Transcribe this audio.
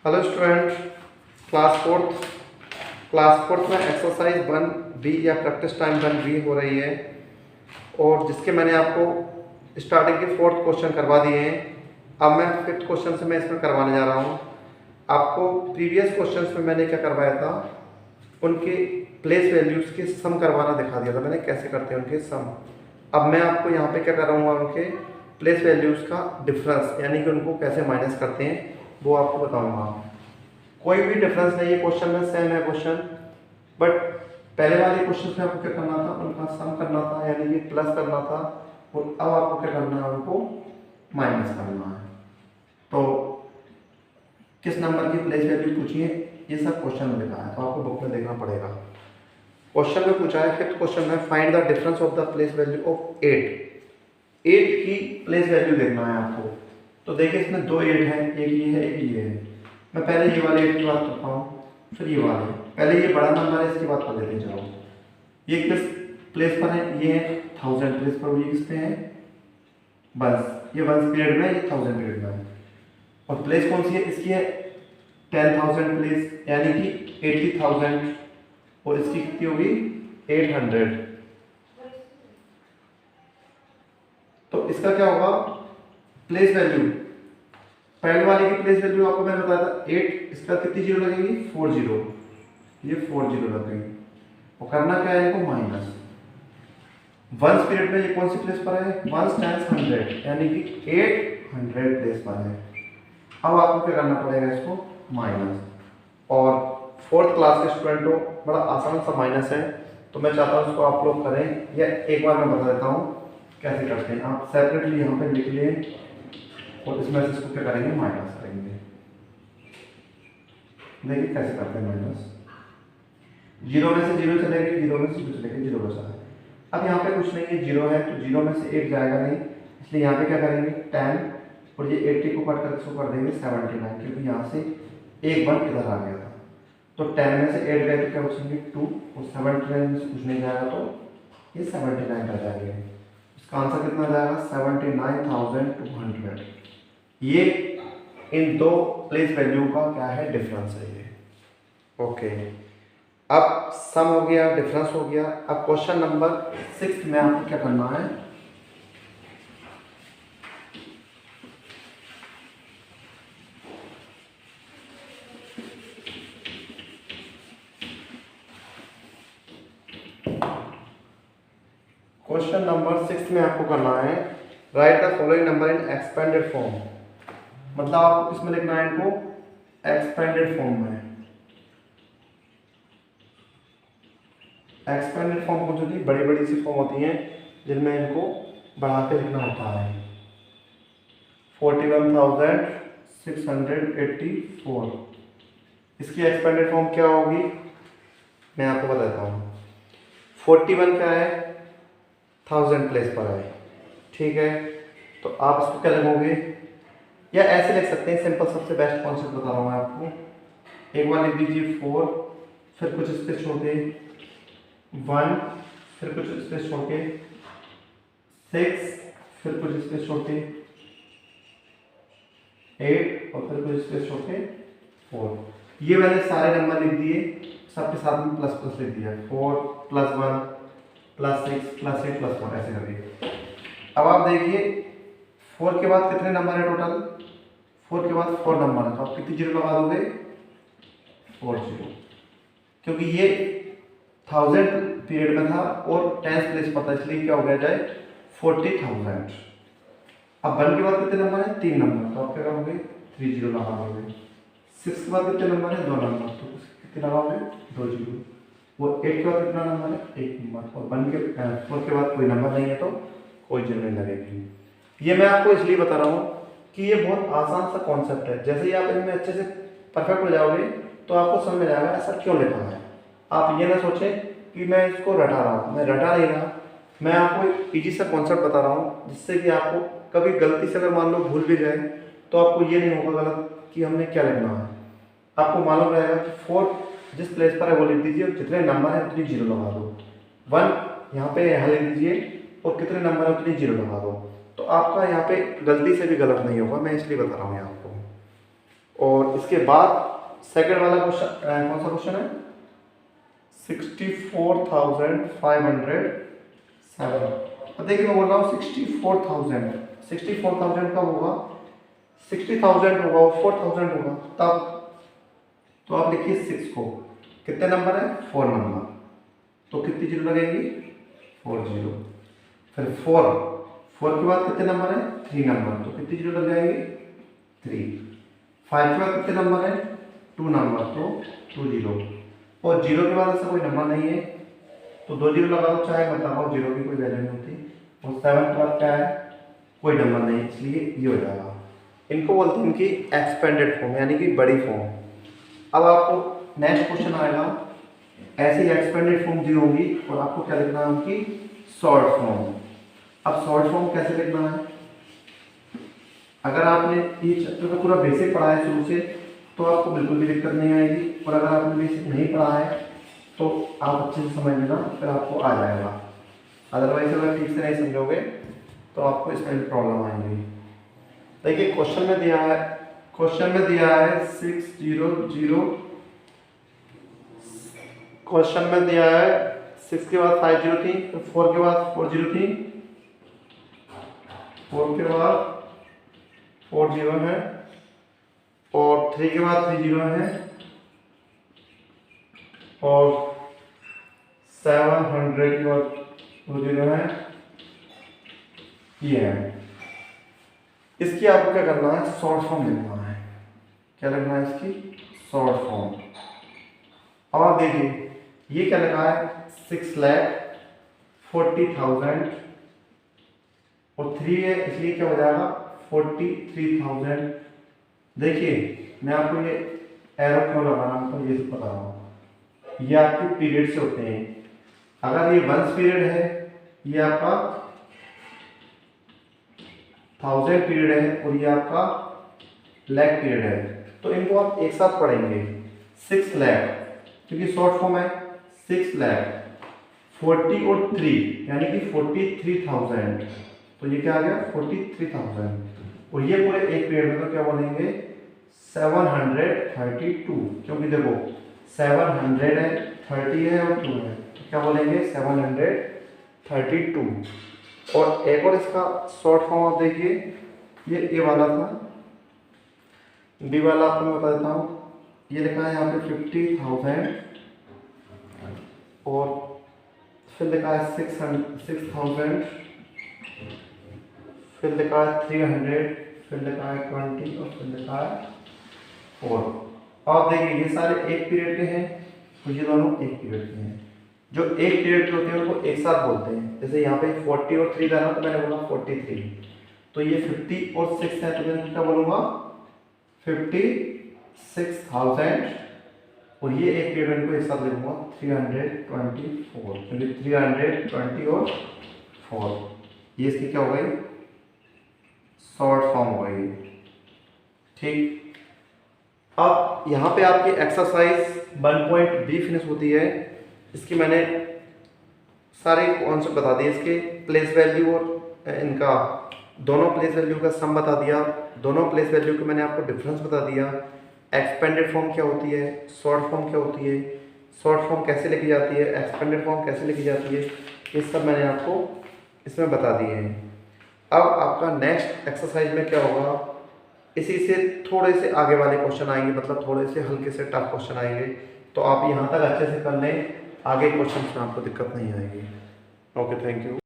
Hello student, class fourth में exercise 1B या practice time 1B हो रही है और जिसके मैंने आपको स्टार्टिंग के 4th क्वेश्चन करवा दिए हैं। अब मैं 5th क्वेश्चन से मैं इसमें करवाने जा रहा हूँ। आपको प्रीवियस क्वेश्चंस में मैंने क्या करवाया था, उनके प्लेस वैल्यूज़ के सम करवाना दिखा दिया था मैंने, कैसे करते हैं उनके सम। अब मैं आपको यहाँ पे क्या कराऊंगा, उनके प्लेस वैल्यूज़ का डिफरेंस यानी कि उनको कैसे माइनस करते हैं वो आपको बताऊंगा। कोई भी डिफरेंस नहीं है क्वेश्चन में, सेम है क्वेश्चन, बट पहले वाले क्वेश्चन में आपको क्या करना था, उनका सम करना था यानी कि प्लस करना था, और अब आपको क्या करना है, उनको माइनस करना है। तो किस नंबर की प्लेस वैल्यू पूछी है ये सब क्वेश्चन में लिखा है, तो आपको बुक में देखना पड़ेगा। क्वेश्चन में पूछा है 5th क्वेश्चन में, find the difference of the place value of 8 की प्लेस वैल्यू देखना है आपको। तो देखिए इसमें 2 8 हैं, एक ये है एक ये है। मैं पहले ये वाले 8 की बात करता हूँ, फिर ये वाले। पहले ये बड़ा नंबर है, इसकी बात कर लेते हैं। चलो ये किस प्लेस पर है, ये है 1000 प्लेस पर, ये किस पे है, बस ये 1 पीरियड में, ये 1000 पीरियड में। और प्लेस कौन सी है, इसकी है 10,000 प्लेस यानी कि 80,000, और इसकी कितनी होगी 800। तो इसका क्या होगा प्लेस वैल्यू, पहले वाले की प्लेस वैल्यू आपको मैंने बताया था 8, इसका कितनी जीरो लगेगी 4 जीरो, ये 4 जीरो लगेगी। और करना क्या है, इनको माइनस। 1 पीरियड में ये कौन सी प्लेस पर है, 1 टाइम्स 100 यानी कि 800 प्लेस पर है। अब आपको क्या करना पड़ेगा, इसको माइनस। और 4th क्लास के स्टूडेंट हो, बड़ा आसान सा माइनस है, तो मैं चाहता हूँ इसको आप लोग करें, या एक बार मैं बता देता हूँ कैसे करते हैं। आप सेपरेटली यहाँ पे लिख लिए और इसमें से इसको क्या करेंगे, माइनस करेंगे। देखिए कैसे करते हैं माइनस। जीरो में से जीरो चलेगी, जीरो में से जीरो चलेगी, जीरो बचा है। अब यहाँ पे कुछ नहीं है, जीरो है तो जीरो में से 8 जाएगा नहीं, इसलिए यहाँ पे क्या करेंगे 10, और ये 80 को कट करके इसको कर देंगे 79, क्योंकि यहाँ से एक 1 इधर आ गया था। तो 10 में से 8 गए तो क्या बचेंगे 2, और 79 में से कुछ नहीं जाएगा तो ये 79 रह जाएंगे। इसका आंसर कितना जाएगा 79,200। ये इन दो प्लेस वैल्यू का क्या है, डिफरेंस है ये। ओके, अब सम हो गया, डिफरेंस हो गया। अब क्वेश्चन नंबर 6 में आपको क्या करना है, क्वेश्चन नंबर 6 में आपको करना है right the following number in expanded form. मतलब आपको किसमें लिखना है, इनको एक्सपेंडेड फॉर्म में। एक्सपेंडेड फॉर्म को जो कि बड़ी बड़ी सी फॉर्म होती हैं जिनमें इनको बढ़ा के लिखना होता है। 41,684, इसकी एक्सपेंडेड फॉर्म क्या होगी मैं आपको बताता हूँ। 41 क्या है, 1000 प्लेस पर है, ठीक है। तो आप इसको क्या लिखोगे, या ऐसे लिख सकते हैं, सिंपल सबसे बेस्ट कॉन्सेप्ट बता रहा हूँ मैं आपको। एक बार लिख दीजिए 4, फिर कुछ स्पेस छोड़ के 1, फिर कुछ स्पेस छोड़ के 6, फिर कुछ स्पेस छोड़ के 8, और फिर कुछ स्पेस छोड़ के 4। ये मैंने सारे नंबर लिख दिए, सबके साथ में प्लस प्लस लिख दिया, 4 + 1 + 6 + 8 + 4 ऐसे करके। अब आप देखिए 4 के बाद कितने नंबर है टोटल, 4 के बाद 4 नंबर है, तो आप कितनी जीरो लगा दोगे 4 जीरो, क्योंकि ये 1000 पीरियड में था और 10th प्लेस पर था, इसलिए क्या हो गया जाए 40,000। अब 1 के बाद कितने नंबर है, 3 नंबर, तो आप क्या करोगे 3 जीरो लगा दोगे। 6 के बाद कितने नंबर है, 2 नंबर, तो कितने लगाओगे 2 जीरो। वो 8 के बाद कितना नंबर है, 1 नंबर, और 4 के बाद कोई नंबर नहीं है तो कोई जीरो नहीं लगेगी। ये मैं आपको इसलिए बता रहा हूँ कि ये बहुत आसान सा कॉन्सेप्ट है। जैसे ही आप इनमें अच्छे से परफेक्ट हो जाओगे तो आपको समझ में आएगा ऐसा क्यों लिखा है। आप ये ना सोचें कि मैं इसको रटा रहा हूँ, मैं रटा नहीं रहा, मैं आपको एक ईजी सा कॉन्सेप्ट बता रहा हूँ, जिससे कि आपको कभी गलती से अगर मान लो भूल भी जाए तो आपको ये नहीं होगा गलत कि हमने क्या लिखना है। आपको मालूम रहेगा कि 4 जिस प्लेस पर है वो लिख दीजिए, और जितने नंबर है उतनी जीरो लगा दो। 1 यहाँ पे यहाँ लिख दीजिए, और कितने नंबर है उतनी जीरो लगा दो, तो आपका यहाँ पे गलती से भी गलत नहीं होगा, मैं इसलिए बता रहा हूँ आपको। और और इसके बाद सेकंड वाला क्वेश्चन कौन सा क्वेश्चन है? 64,507। अब देखिए मैं बोल रहा हूँ 64,000 कब होगा? 60,000 होगा और 4,000 होगा तब। तो आप लिखिए 6 को, कितने नंबर है? 4 नंबर, तो कितनी जीरो लगेगी? 4 जीरो। फिर 4 के बाद कितने नंबर है? 3 नंबर, तो कितनी जीरो लग जाएगी? 3। 5 के बाद कितने नंबर है? 2 नंबर, तो 2 जीरो। और जीरो के बाद ऐसा कोई नंबर नहीं है तो 2 जीरो लगा दो, चाहे मत लगाओ, जीरो की कोई वैल्यू नहीं होती। और 7 के बाद क्या है? कोई नंबर नहीं, इसलिए ये हो जाएगा। इनको बोलते हैं इनकी एक्सपेंडेड फॉर्म, यानी कि बड़ी फॉर्म। अब आपको नेक्स्ट क्वेश्चन आएगा, ऐसी एक्सपेंडेड फॉर्म दी होगी और आपको क्या लिखना है? उनकी शॉर्ट फॉर्म। अब शॉर्ट फॉर्म कैसे लिखना है? अगर आपने ये चैप्टर का पूरा बेसिक पढ़ा है शुरू से तो आपको बिल्कुल भी दिक्कत नहीं आएगी, और अगर आपने बेसिक नहीं पढ़ा है तो आप अच्छे से समझ लेना, फिर आपको आ जाएगा। अदरवाइज अगर ठीक से नहीं समझोगे तो आपको इसमें भी प्रॉब्लम आएगी। देखिए क्वेश्चन में दिया है 600। क्वेश्चन में दिया है 6 के बाद 5 जीरो थी, तो 4 के बाद 4 जीरो थी, 4 के बाद 4 जीरो है, और 3 के बाद 3 जीरो है, और 700 के बाद 2 जीरो है। ये है। इसकी आपको क्या करना है? शॉर्ट फॉर्म लिखना है। क्या लिखना है इसकी? Short form. अब आप देखिए ये क्या लिखा है? 6,40,000 और 3 है, इसलिए क्या हो जाएगा? 43,000। देखिए मैं आपको ये एरो क्यों लगा रहा हूँ, तो ये सब बता रहा हूँ। ये आपके पीरियड से होते हैं। अगर ये वंस पीरियड है, ये आपका 1000 पीरियड है, और ये आपका लैख पीरियड है, तो इनको आप एक साथ पढ़ेंगे। 6 लाख, क्योंकि शॉर्ट फॉर्म है। 6 लाख 40 और 3 यानी कि 43,000, तो ये क्या आ गया? 43,000। और ये पूरे एक पीरियड में तो क्या बोलेंगे? 732, क्योंकि देखो 700 है, 30 है और 2 है, तो क्या बोलेंगे? 732। और एक और इसका शॉर्ट फॉर्म आप देखिए, ये ए वाला था, बी वाला आपको मैं बता देता हूँ। ये लिखा है यहाँ पे 50,000, और फिर लिखा है 6,000, फिर लिखा है 300, फिर लिखा है 20, और फिर लिखा है 4। आप देखिए ये सारे एक पीरियड के हैं, तो ये दोनों एक पीरियड के हैं। जो एक पीरियड के होते हैं उनको एक साथ बोलते हैं। जैसे यहाँ पे 40 और 3 डाला तो मैंने बोला 43, तो ये 50 और 6 है, तो मैं क्या बोलूँगा? 56,000। और ये एक पीरियड को एक साथ लिखूंगा 324, क्योंकि 320 और 4, ये इसकी क्या हो गई? शॉर्ट फॉर्म हो गई। ठीक। अब यहाँ पे आपकी एक्सरसाइज 1.b फिनिश होती है। इसकी मैंने सारे कॉन्सेप्ट बता दिए, इसके प्लेस वैल्यू और इनका दोनों प्लेस वैल्यू का सम बता दिया, दोनों प्लेस वैल्यू के मैंने आपको डिफरेंस बता दिया, एक्सपेंडेड फॉर्म क्या होती है, शॉर्ट फॉर्म क्या होती है, शॉर्ट फॉर्म कैसे लिखी जाती है, एक्सपेंडेड फॉर्म कैसे लिखी जाती है, ये सब मैंने आपको इसमें बता दिए हैं। अब आपका नेक्स्ट एक्सरसाइज में क्या होगा? इसी से थोड़े से आगे वाले क्वेश्चन आएंगे, मतलब थोड़े से हल्के से टफ क्वेश्चन आएंगे, तो आप यहाँ तक अच्छे से कर लें, आगे क्वेश्चन में आपको दिक्कत नहीं आएगी। Okay, thank you.